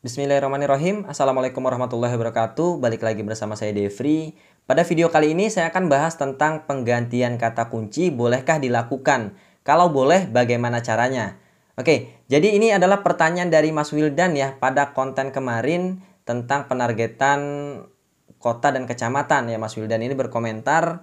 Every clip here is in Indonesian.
Bismillahirrahmanirrahim. Assalamualaikum warahmatullahi wabarakatuh. Balik lagi bersama saya Devri. Pada video kali ini saya akan bahas tentang penggantian kata kunci bolehkah dilakukan? Kalau boleh, bagaimana caranya? Oke, jadi ini adalah pertanyaan dari Mas Wildan ya pada konten kemarin tentang penargetan kota dan kecamatan ya. Mas Wildan ini berkomentar,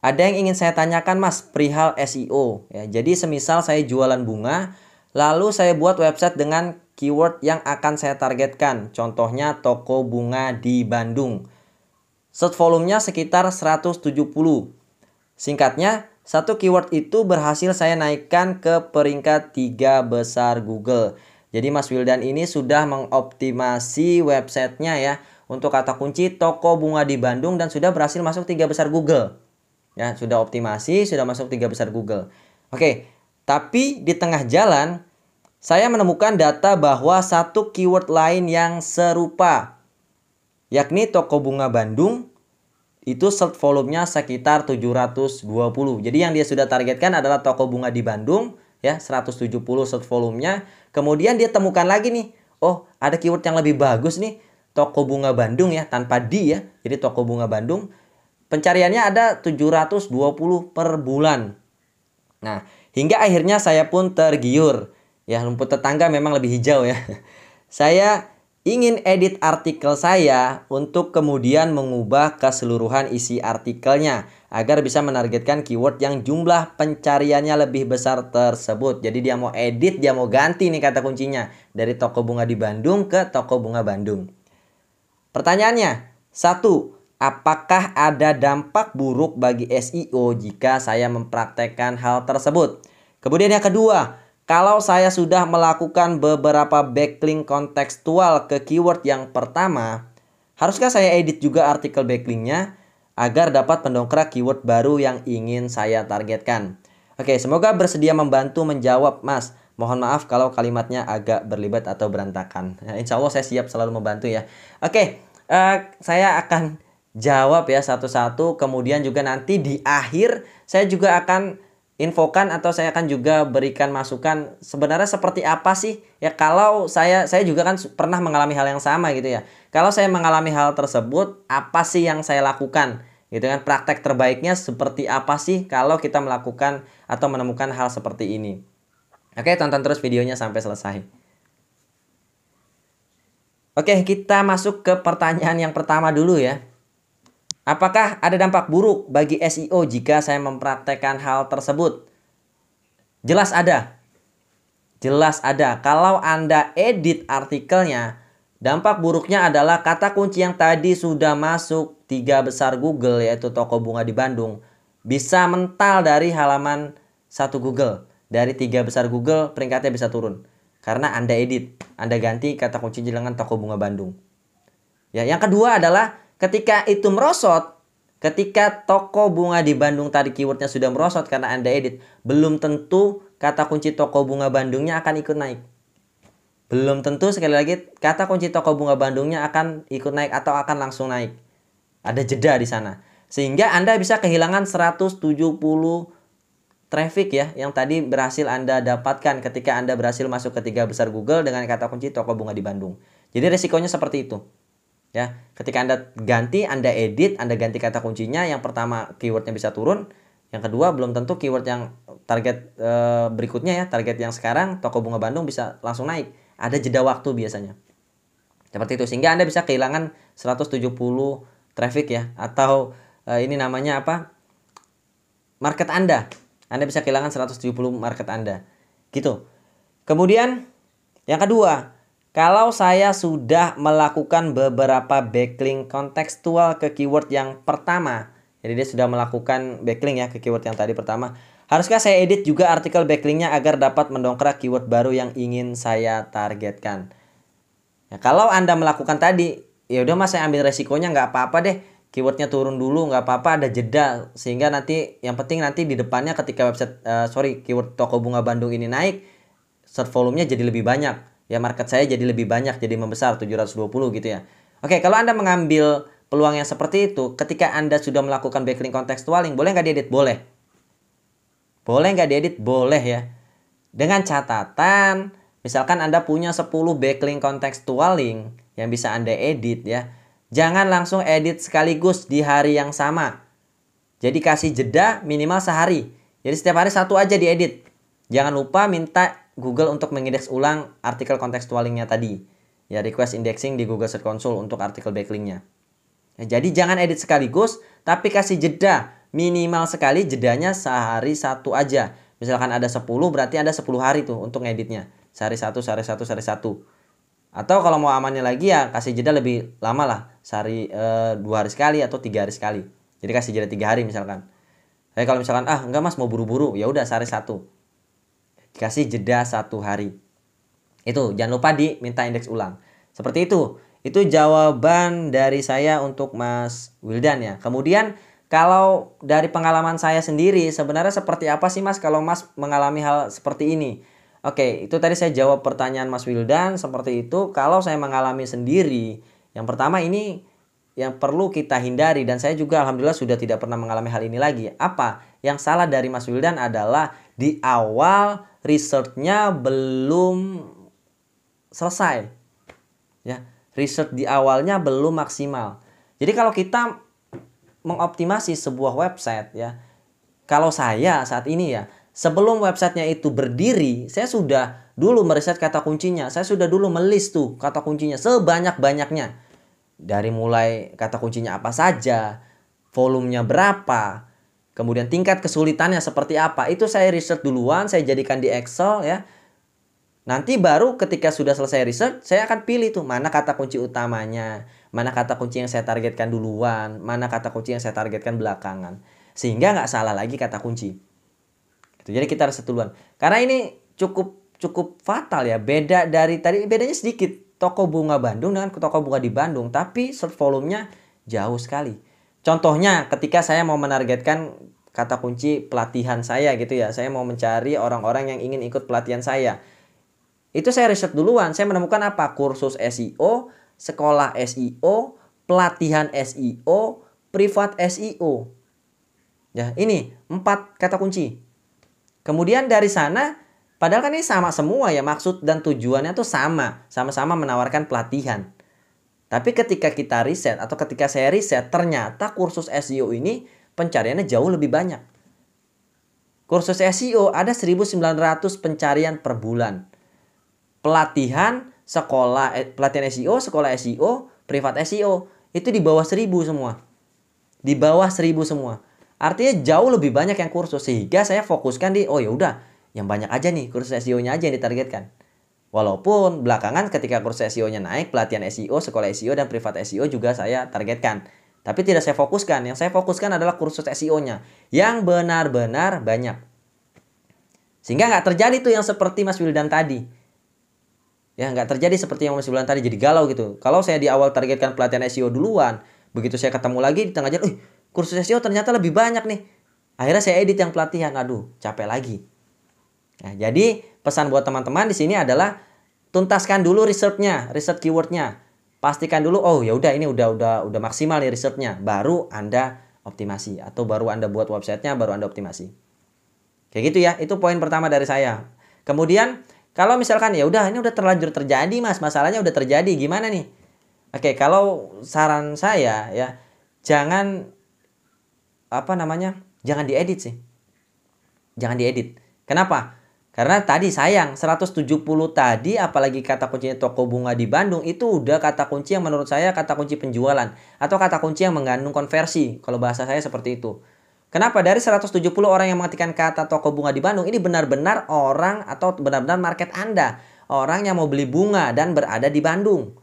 ada yang ingin saya tanyakan Mas perihal SEO ya. Jadi semisal saya jualan bunga, lalu saya buat website dengan keyword yang akan saya targetkan. Contohnya toko bunga di Bandung. Search volumenya sekitar 170. Singkatnya, satu keyword itu berhasil saya naikkan ke peringkat 3 besar Google. Jadi Mas Wildan ini sudah mengoptimasi websitenya ya untuk kata kunci toko bunga di Bandung dan sudah berhasil masuk 3 besar Google. Ya, sudah optimasi, sudah masuk 3 besar Google. Oke, tapi di tengah jalan saya menemukan data bahwa satu keyword lain yang serupa, yakni toko bunga Bandung, itu search volumenya sekitar 720. Jadi yang dia sudah targetkan adalah toko bunga di Bandung, ya 170 search volumenya. Kemudian dia temukan lagi nih, oh ada keyword yang lebih bagus nih, toko bunga Bandung ya, tanpa di ya. Jadi toko bunga Bandung, pencariannya ada 720 per bulan. Nah, hingga akhirnya saya pun tergiur. Ya, rumput tetangga memang lebih hijau ya. Saya ingin edit artikel saya untuk kemudian mengubah keseluruhan isi artikelnya agar bisa menargetkan keyword yang jumlah pencariannya lebih besar tersebut. Jadi dia mau edit, dia mau ganti nih kata kuncinya dari toko bunga di Bandung ke toko bunga Bandung. Pertanyaannya, 1. Apakah ada dampak buruk bagi SEO jika saya mempraktekkan hal tersebut? Kemudian yang kedua, kalau saya sudah melakukan beberapa backlink kontekstual ke keyword yang pertama, haruskah saya edit juga artikel backlinknya agar dapat mendongkrak keyword baru yang ingin saya targetkan? Oke, semoga bersedia membantu menjawab Mas. Mohon maaf kalau kalimatnya agak berlibat atau berantakan. Insya Allah saya siap selalu membantu ya. Oke, saya akan jawab ya satu-satu. Kemudian juga nanti di akhir saya juga akan infokan atau saya akan juga berikan masukan sebenarnya seperti apa sih ya, kalau saya juga kan pernah mengalami hal yang sama gitu ya. Kalau saya mengalami hal tersebut, apa sih yang saya lakukan gitu kan, praktek terbaiknya seperti apa sih kalau kita melakukan atau menemukan hal seperti ini. Oke, tonton terus videonya sampai selesai. Oke, kita masuk ke pertanyaan yang pertama dulu ya. Apakah ada dampak buruk bagi SEO jika saya mempraktekkan hal tersebut? Jelas ada. Jelas ada. Kalau Anda edit artikelnya, dampak buruknya adalah kata kunci yang tadi sudah masuk 3 besar Google, yaitu toko bunga di Bandung, bisa mental dari halaman 1 Google. Dari 3 besar Google, peringkatnya bisa turun. Karena Anda edit. Anda ganti kata kunci dengan toko bunga Bandung. Ya, yang kedua adalah ketika itu merosot, ketika toko bunga di Bandung tadi keywordnya sudah merosot karena Anda edit, belum tentu kata kunci toko bunga Bandungnya akan ikut naik. Belum tentu, sekali lagi, kata kunci toko bunga Bandungnya akan ikut naik atau akan langsung naik. Ada jeda di sana. Sehingga Anda bisa kehilangan 170 traffic ya yang tadi berhasil Anda dapatkan ketika Anda berhasil masuk ke 3 besar Google dengan kata kunci toko bunga di Bandung. Jadi resikonya seperti itu. Ya, ketika Anda ganti, Anda edit, Anda ganti kata kuncinya, yang pertama keywordnya bisa turun, yang kedua belum tentu keyword yang target berikutnya ya, target yang sekarang toko bunga Bandung bisa langsung naik. Ada jeda waktu biasanya. Seperti itu, sehingga Anda bisa kehilangan 170 traffic ya, atau ini namanya apa? Market Anda. Anda bisa kehilangan 170 market Anda. Gitu. Kemudian yang kedua, kalau saya sudah melakukan beberapa backlink kontekstual ke keyword yang pertama, jadi dia sudah melakukan backlink ya ke keyword yang tadi pertama, haruskah saya edit juga artikel backlinknya agar dapat mendongkrak keyword baru yang ingin saya targetkan? Ya, kalau Anda melakukan tadi, ya udah Mas, saya ambil resikonya, nggak apa-apa deh, keywordnya turun dulu, nggak apa-apa, ada jeda, sehingga nanti yang penting nanti di depannya ketika website keyword toko bunga Bandung ini naik, search volumenya jadi lebih banyak. Ya, market saya jadi lebih banyak, jadi membesar 720 gitu ya. Oke, kalau Anda mengambil peluang yang seperti itu, ketika Anda sudah melakukan backlink contextualing, boleh nggak diedit? Boleh. Boleh nggak diedit? Boleh ya. Dengan catatan Misalkan Anda punya 10 backlink contextual link yang bisa Anda edit ya. Jangan langsung edit sekaligus di hari yang sama. Jadi kasih jeda minimal sehari. Jadi setiap hari satu aja diedit. Jangan lupa minta Google untuk mengindeks ulang artikel contextual linknya tadi. Ya, request indexing di Google Search Console untuk artikel backlinknya. Ya, jadi jangan edit sekaligus, tapi kasih jeda. Minimal sekali jedanya sehari satu aja. Misalkan ada 10, berarti ada 10 hari tuh untuk ngeditnya. Sehari satu, sehari satu, sehari satu. Atau kalau mau amannya lagi ya kasih jeda lebih lama lah. Sehari 2 hari sekali atau 3 hari sekali. Jadi kasih jeda 3 hari misalkan. Tapi kalau misalkan enggak mas mau buru-buru, ya udah sehari satu. Kasih jeda 1 hari. Itu jangan lupa diminta indeks ulang. Seperti itu. Itu jawaban dari saya untuk Mas Wildan ya. Kemudian kalau dari pengalaman saya sendiri sebenarnya seperti apa sih Mas kalau Mas mengalami hal seperti ini? Oke, itu tadi saya jawab pertanyaan Mas Wildan seperti itu. Kalau saya mengalami sendiri, yang pertama ini yang perlu kita hindari dan saya juga alhamdulillah sudah tidak pernah mengalami hal ini lagi. Apa? Yang salah dari Mas Wildan adalah di awal research-nya belum selesai. Ya, research di awalnya belum maksimal. Jadi kalau kita mengoptimasi sebuah website ya, kalau saya saat ini ya, sebelum websitenya itu berdiri, saya sudah dulu meriset kata kuncinya. Saya sudah dulu melist tuh kata kuncinya sebanyak-banyaknya. Dari mulai kata kuncinya apa saja, volumenya berapa, kemudian tingkat kesulitannya seperti apa. Itu saya riset duluan, saya jadikan di Excel ya. Nanti baru ketika sudah selesai riset, saya akan pilih tuh mana kata kunci utamanya, mana kata kunci yang saya targetkan duluan, mana kata kunci yang saya targetkan belakangan. Sehingga nggak salah lagi kata kunci. Jadi kita riset duluan. Karena ini cukup fatal ya. Beda dari tadi, bedanya sedikit. Toko bunga Bandung dengan toko bunga di Bandung. Tapi search volumenya jauh sekali. Contohnya ketika saya mau menargetkan kata kunci pelatihan saya gitu ya. Saya mau mencari orang-orang yang ingin ikut pelatihan saya. Itu saya riset duluan. Saya menemukan apa? Kursus SEO, sekolah SEO, pelatihan SEO, privat SEO. Ya, ini 4 kata kunci. Kemudian dari sana, padahal kan ini sama semua ya, maksud dan tujuannya tuh sama. Sama-sama menawarkan pelatihan. Tapi ketika kita riset atau ketika saya riset, ternyata kursus SEO ini pencariannya jauh lebih banyak. Kursus SEO ada 1.900 pencarian per bulan. Pelatihan pelatihan SEO, sekolah SEO, privat SEO, itu di bawah 1.000 semua. Di bawah 1.000 semua. Artinya jauh lebih banyak yang kursus, sehingga saya fokuskan di ya udah yang banyak aja nih kursus SEO-nya aja yang ditargetkan. Walaupun belakangan ketika kursus SEO-nya naik, pelatihan SEO, sekolah SEO dan privat SEO juga saya targetkan. Tapi tidak saya fokuskan. Yang saya fokuskan adalah kursus SEO-nya yang benar-benar banyak. Sehingga nggak terjadi tuh yang seperti Mas Wildan tadi. Ya nggak terjadi seperti yang Mas Wildan tadi jadi galau gitu. Kalau saya di awal targetkan pelatihan SEO duluan, begitu saya ketemu lagi di tengah jalan, kursus SEO ternyata lebih banyak nih. Akhirnya saya edit yang pelatihan. Aduh, capek lagi. Nah, jadi pesan buat teman-teman di sini adalah tuntaskan dulu risetnya, riset keywordnya. Pastikan dulu, ya udah ini udah maksimal nih risetnya. Baru Anda optimasi atau baru Anda buat websitenya, baru Anda optimasi. Kayak gitu ya. Itu poin pertama dari saya. Kemudian kalau misalkan ya udah ini udah terlanjur terjadi Mas, masalahnya udah terjadi, gimana nih? Oke, kalau saran saya ya jangan jangan diedit sih. Jangan diedit. Kenapa? Karena tadi sayang 170 tadi apalagi kata kuncinya toko bunga di Bandung itu udah kata kunci yang menurut saya kata kunci penjualan atau kata kunci yang mengandung konversi kalau bahasa saya seperti itu. Kenapa? Dari 170 orang yang mengetikkan kata toko bunga di Bandung ini benar-benar orang atau benar-benar market Anda. Orang yang mau beli bunga dan berada di Bandung.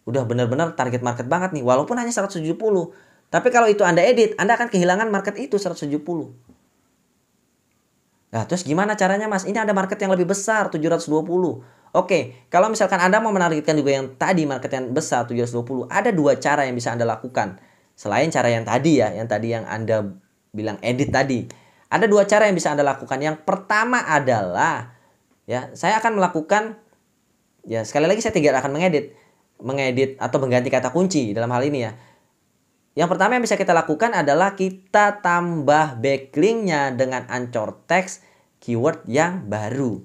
Udah benar-benar target market banget nih walaupun hanya 170. Tapi kalau itu Anda edit, Anda akan kehilangan market itu 170. Nah, terus gimana caranya Mas? Ini ada market yang lebih besar, 720. Oke, kalau misalkan Anda mau menargetkan juga yang tadi market yang besar, 720. Ada 2 cara yang bisa Anda lakukan. Selain cara yang tadi ya, yang tadi yang Anda bilang edit tadi. Ada 2 cara yang bisa Anda lakukan. Yang pertama adalah, ya saya akan melakukan, ya sekali lagi saya tidak akan mengedit atau mengganti kata kunci dalam hal ini ya. Yang pertama yang bisa kita lakukan adalah kita tambah backlinknya dengan anchor text keyword yang baru.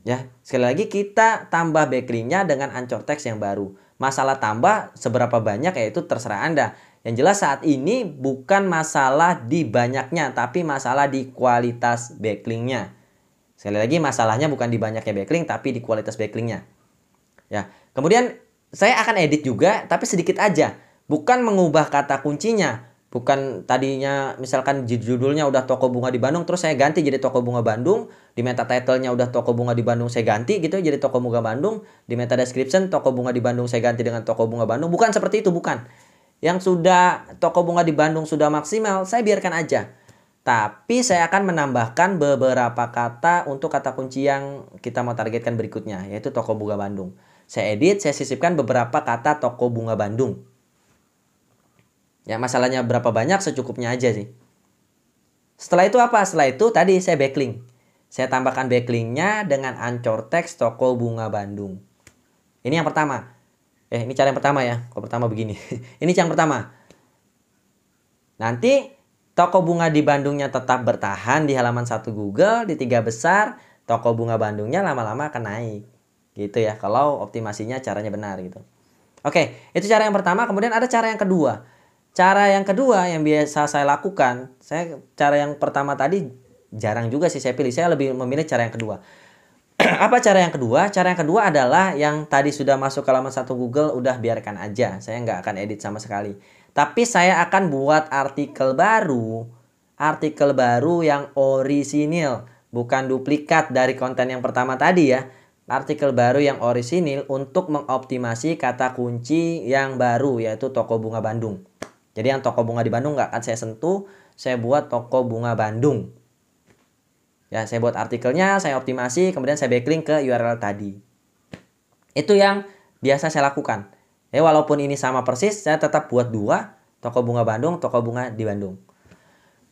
Ya, sekali lagi kita tambah backlinknya dengan anchor text yang baru. Masalah tambah seberapa banyak ya itu terserah Anda. Yang jelas saat ini bukan masalah di banyaknya, tapi masalah di kualitas backlinknya. Sekali lagi masalahnya bukan di banyaknya backlink, tapi di kualitas backlinknya. Ya, kemudian saya akan edit juga, tapi sedikit aja. Bukan mengubah kata kuncinya. Bukan tadinya misalkan judulnya udah Toko Bunga di Bandung, terus saya ganti jadi Toko Bunga Bandung. Di meta title-nya udah Toko Bunga di Bandung, saya ganti gitu jadi Toko Bunga Bandung. Di meta description Toko Bunga di Bandung saya ganti dengan Toko Bunga Bandung. Bukan seperti itu, bukan. Yang sudah Toko Bunga di Bandung sudah maksimal, saya biarkan aja. Tapi saya akan menambahkan beberapa kata untuk kata kunci yang kita mau targetkan berikutnya, yaitu Toko Bunga Bandung. Saya edit, saya sisipkan beberapa kata Toko Bunga Bandung. Ya, masalahnya berapa banyak secukupnya aja sih. Setelah itu apa? Setelah itu tadi saya backlink. Saya tambahkan backlinknya dengan anchor text Toko Bunga Bandung. Ini yang pertama. Ini cara yang pertama ya. Kalau pertama begini. Ini yang pertama. Nanti Toko Bunga di Bandungnya tetap bertahan di halaman 1 Google, di 3 besar. Toko Bunga Bandungnya lama-lama akan naik. Gitu ya. Kalau optimasinya caranya benar gitu. Oke, itu cara yang pertama. Kemudian ada cara yang kedua. Cara yang kedua yang biasa saya lakukan, cara yang pertama tadi jarang juga sih saya pilih. Saya lebih memilih cara yang kedua. Apa cara yang kedua? Cara yang kedua adalah yang tadi sudah masuk ke halaman 1 Google, udah biarkan aja. Saya nggak akan edit sama sekali. Tapi saya akan buat artikel baru yang orisinil, bukan duplikat dari konten yang pertama tadi ya. Artikel baru yang orisinil untuk mengoptimasi kata kunci yang baru, yaitu Toko Bunga Bandung. Jadi yang Toko Bunga di Bandung nggak akan saya sentuh, saya buat Toko Bunga Bandung. Ya, saya buat artikelnya, saya optimasi, kemudian saya backlink ke URL tadi. Itu yang biasa saya lakukan. Ya, walaupun ini sama persis, saya tetap buat dua, Toko Bunga Bandung, Toko Bunga di Bandung.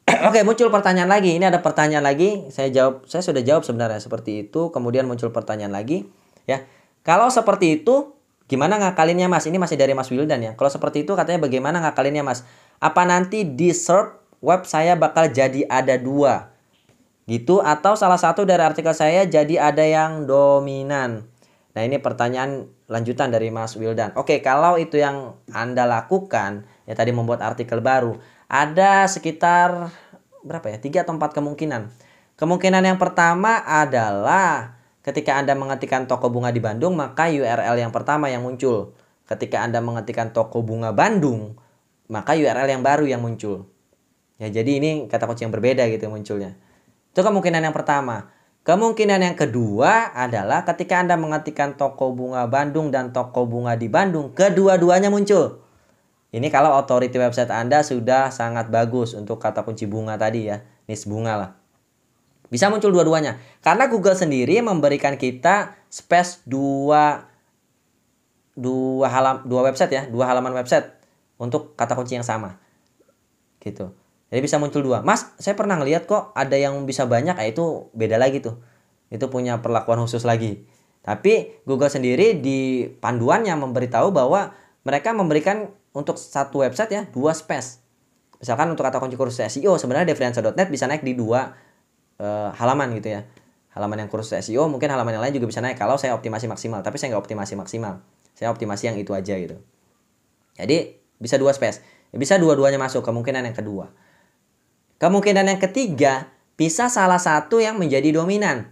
Oke, muncul pertanyaan lagi. Ini ada pertanyaan lagi. Saya sudah jawab sebenarnya seperti itu. Kemudian muncul pertanyaan lagi. Ya, kalau seperti itu, gimana ngakalinnya Mas? Ini masih dari Mas Wildan ya. Kalau seperti itu katanya bagaimana ngakalinnya Mas? Apa nanti di search web saya bakal jadi ada dua? Gitu, atau salah satu dari artikel saya jadi ada yang dominan? Nah, ini pertanyaan lanjutan dari Mas Wildan. Oke, kalau itu yang Anda lakukan, ya tadi membuat artikel baru, ada sekitar berapa ya? 3 atau 4 kemungkinan. Kemungkinan yang pertama adalah ketika Anda mengetikkan Toko Bunga di Bandung, maka URL yang pertama yang muncul. Ketika Anda mengetikkan Toko Bunga Bandung, maka URL yang baru yang muncul. Ya, jadi ini kata kunci yang berbeda gitu munculnya. Itu kemungkinan yang pertama. Kemungkinan yang kedua adalah ketika Anda mengetikkan Toko Bunga Bandung dan Toko Bunga di Bandung, kedua-duanya muncul. Ini kalau authority website Anda sudah sangat bagus untuk kata kunci bunga tadi ya, niche bunga lah. Bisa muncul dua-duanya. Karena Google sendiri memberikan kita space dua website ya, 2 halaman website untuk kata kunci yang sama. Gitu. Jadi bisa muncul 2. Mas, saya pernah ngeliat kok ada yang bisa banyak, itu beda lagi tuh. Itu punya perlakuan khusus lagi. Tapi Google sendiri di panduannya memberitahu bahwa mereka memberikan untuk satu website ya 2 space. Misalkan untuk kata kunci kursus SEO sebenarnya Devriansa.net bisa naik di 2 halaman gitu ya. Halaman yang kursus SEO, mungkin halaman yang lain juga bisa naik kalau saya optimasi maksimal. Tapi saya nggak optimasi maksimal. Saya optimasi yang itu aja gitu. Jadi bisa 2 space. Ya, bisa dua-duanya masuk, kemungkinan yang kedua. Kemungkinan yang ketiga, bisa salah satu yang menjadi dominan.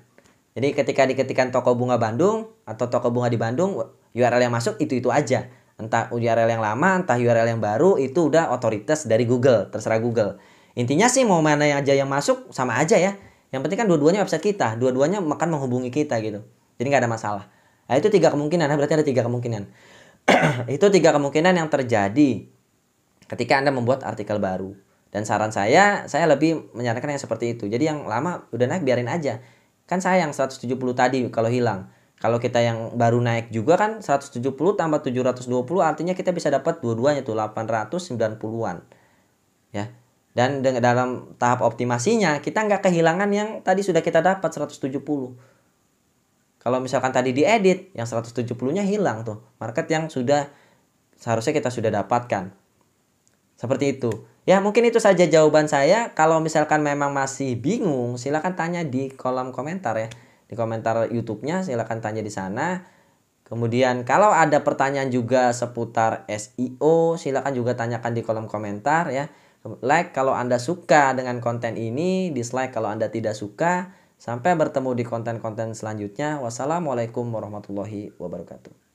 Jadi ketika diketikkan Toko Bunga Bandung atau Toko Bunga di Bandung, URL yang masuk itu aja. Entah URL yang lama, entah URL yang baru, itu udah otoritas dari Google, terserah Google. Intinya sih mau mana aja yang masuk sama aja ya. Yang penting kan dua-duanya website kita, dua-duanya akan menghubungi kita gitu. Jadi nggak ada masalah. Nah, itu 3 kemungkinan, berarti ada 3 kemungkinan. Itu 3 kemungkinan yang terjadi ketika Anda membuat artikel baru. Dan saran saya lebih menyarankan yang seperti itu. Jadi yang lama udah naik biarin aja. Kan sayang 170 tadi kalau hilang. Kalau kita yang baru naik juga kan 170 tambah 720 artinya kita bisa dapat dua-duanya tuh 890-an. Ya. Dan dalam tahap optimasinya kita nggak kehilangan yang tadi sudah kita dapat 170. Kalau misalkan tadi diedit yang 170-nya hilang tuh. Market yang seharusnya kita sudah dapatkan. Seperti itu. Ya, mungkin itu saja jawaban saya. Kalau misalkan memang masih bingung, silakan tanya di kolom komentar ya. di komentar YouTube-nya, silahkan tanya di sana. Kemudian kalau ada pertanyaan juga seputar SEO, silakan juga tanyakan di kolom komentar ya. Like kalau Anda suka dengan konten ini, dislike kalau Anda tidak suka. Sampai bertemu di konten-konten selanjutnya. Wassalamualaikum warahmatullahi wabarakatuh.